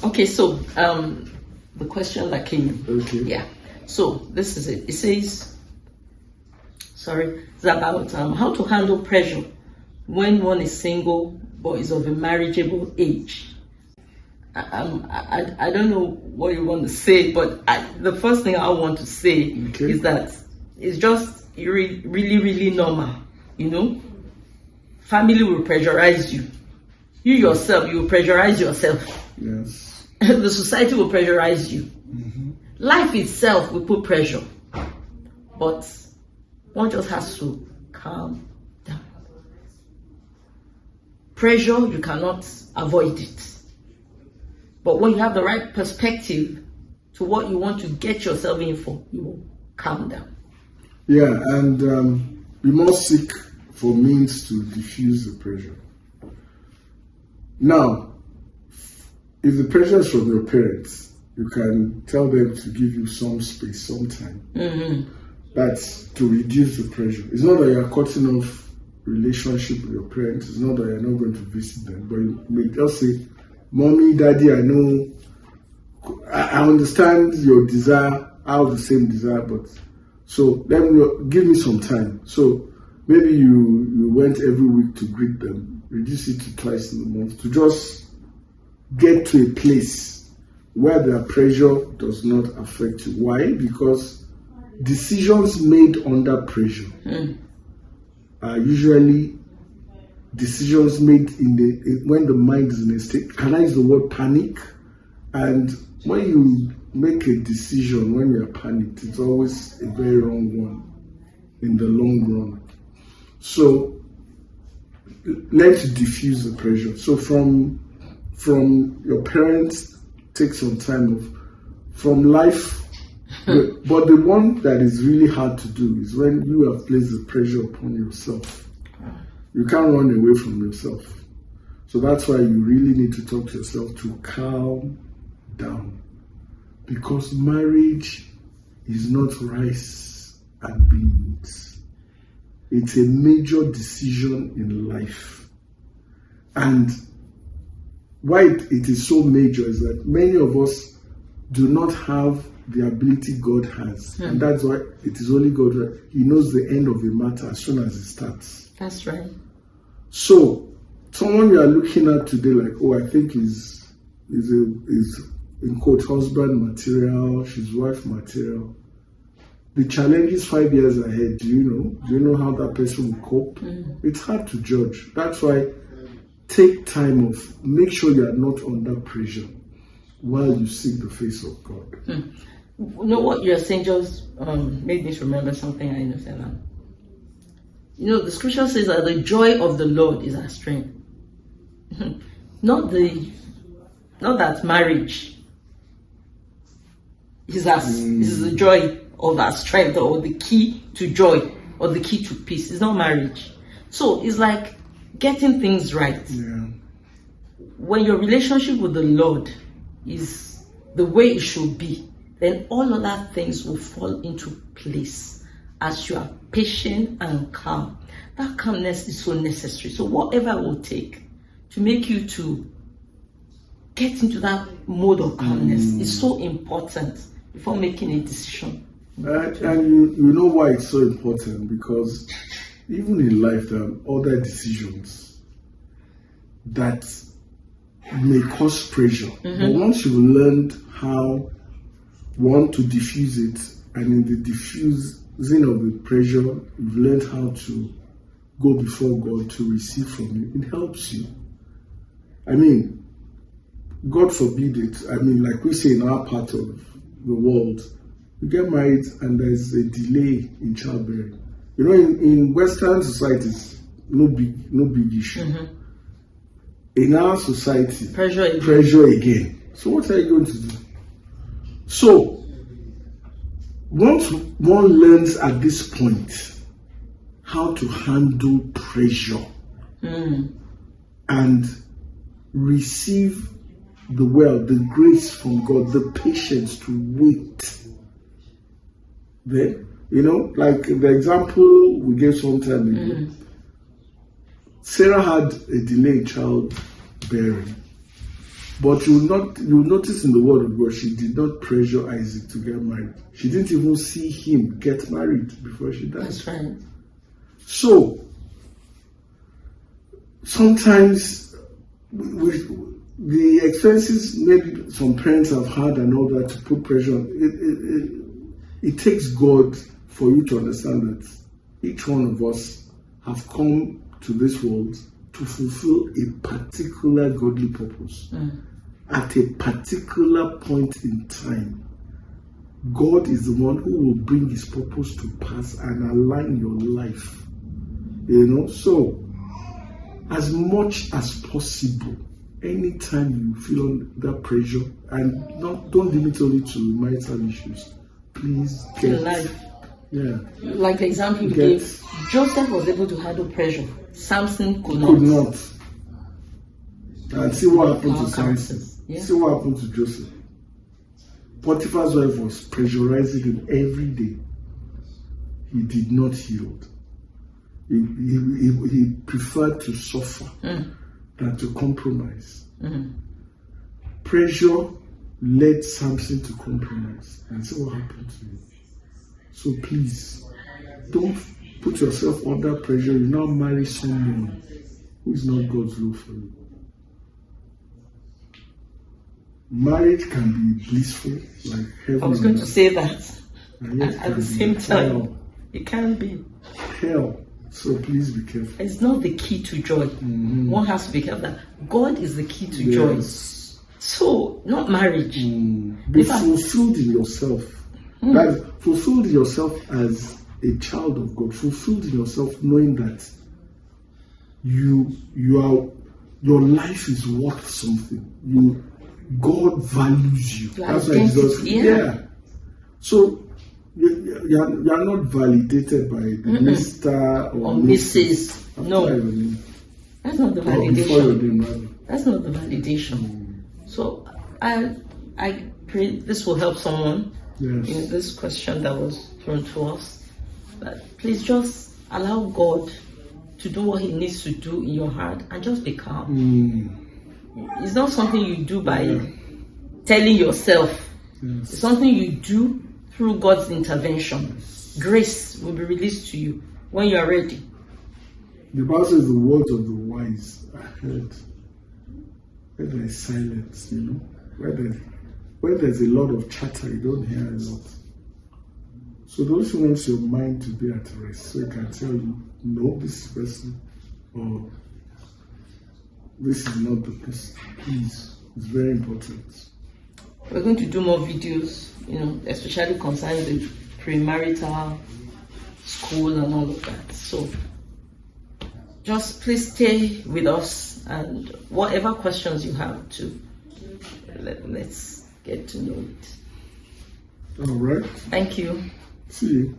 Okay, so the question that came. Okay. Yeah. So this is it. It says, it's about how to handle pressure when one is single but is of a marriageable age. I don't know what you want to say, but the first thing I want to say is that it's just really, really normal. You know, family will pressurize you. You yourself, you will pressurize yourself. Yes. The society will pressurize you. Mm-hmm. Life itself will put pressure. But one just has to calm down. Pressure, you cannot avoid it. But when you have the right perspective to what you want to get yourself in for, you will calm down. Yeah, and we must seek for means to diffuse the pressure. Now, if the pressure is from your parents, you can tell them to give you some space, some time. Mm-hmm. That's to reduce the pressure. It's not that you're cutting off relationship with your parents. It's not that you're not going to visit them. But you may just say, Mommy, Daddy, I know, I understand your desire. I have the same desire, but so give me some time. So maybe you went every week to greet them, reduce it to twice in a month to just get to a place where their pressure does not affect you. Why? Because decisions made under pressure are usually decisions made when the mind is in a state. Can I use the word panic? And when you make a decision when you're panicked, it's always a very wrong one in the long run. So let's diffuse the pressure. So from your parents, take some time off. From life, but the one that is really hard to do is when you have placed the pressure upon yourself. You can't run away from yourself. So that's why you really need to talk to yourself to calm down. Because marriage is not rice and beans. It's a major decision in life. And why it is so major is that many of us do not have the ability God has. And that's why it is only God that He knows the end of a matter as soon as it starts. That's right. So, someone you are looking at today, like, oh, I think is in quote husband material, she's wife material. The challenges 5 years ahead, do you know? Do you know how that person will cope? It's hard to judge. That's why take time off. Make sure you are not under pressure while you seek the face of God. You know what you're saying just made me remember something I understand now. You know, the scripture says that the joy of the Lord is our strength. Not that marriage is the joy of our strength or the key to joy or the key to peace. It's not marriage. So it's like getting things right. Yeah. When your relationship with the Lord is the way it should be, then all other things will fall into place as you are patient and calm. That calmness is so necessary. So whatever it will take to make you to get into that mode of calmness is so important before making a decision. And you know why it's so important? Because even in life there are other decisions that may cause pressure. But once you've learned how to diffuse it, and in the diffusing of the pressure, you've learned how to go before God to receive from you, it helps you. I mean, God forbid it. I mean, like we say in our part of the world, you get married and there's a delay in childbearing. You know, in Western societies, no big issue. In our society, pressure again. So what are you going to do? So, once one learns at this point how to handle pressure and receive the grace from God, the patience to wait, then, you know, like the example we gave some time ago, Sarah had a delayed childbearing, But you notice in the word of God, she did not pressure Isaac to get married. She didn't even see him get married before she died. That's right. So sometimes the expenses maybe some parents have had and all that to put pressure on, it takes God for you to understand that each one of us have come to this world to fulfill a particular godly purpose. At a particular point in time, God is the one who will bring his purpose to pass and align your life. So as much as possible, anytime you feel under pressure, and don't limit only to marital issues, please get life. Yeah. Like the example you gave, Joseph was able to handle pressure. Samson could not. And see what happened to Samson. Yeah. See what happened to Joseph. Potiphar's wife was pressurizing him every day. He did not yield. He preferred to suffer than to compromise. Pressure led Samson to compromise. And see what happened to him. So please, don't put yourself under pressure. You now marry someone who is not God's will for you. Marriage can be blissful, like heaven. I was going to say that. At the same time, hell. It can be hell. So please be careful. It's not the key to joy. One has to be careful that God is the key to joy. So, not marriage. Be fulfilled in yourself. That fulfilled in yourself as a child of God. Fulfilled in yourself, knowing that your life is worth something. God values you. That's why Jesus. Yeah. So you are not validated by the Mr. or Mrs. No, that's not the validation. That's not the validation. So I pray this will help someone. Yes. This question that was thrown to us. But please just allow God to do what he needs to do in your heart and just be calm. It's not something you do by telling yourself. It's something you do through God's intervention. Grace will be released to you when you are ready. The Bible says the words of the wise are heard where there is silence, where there's a lot of chatter, you don't hear a lot. So those who want your mind to be at rest, so you can tell you, no, this person, or this is not the person. Please, it's very important. We're going to do more videos, especially concerning the premarital school and all of that. So just please stay with us, and whatever questions you have let's get to know it. All right. Thank you. See you.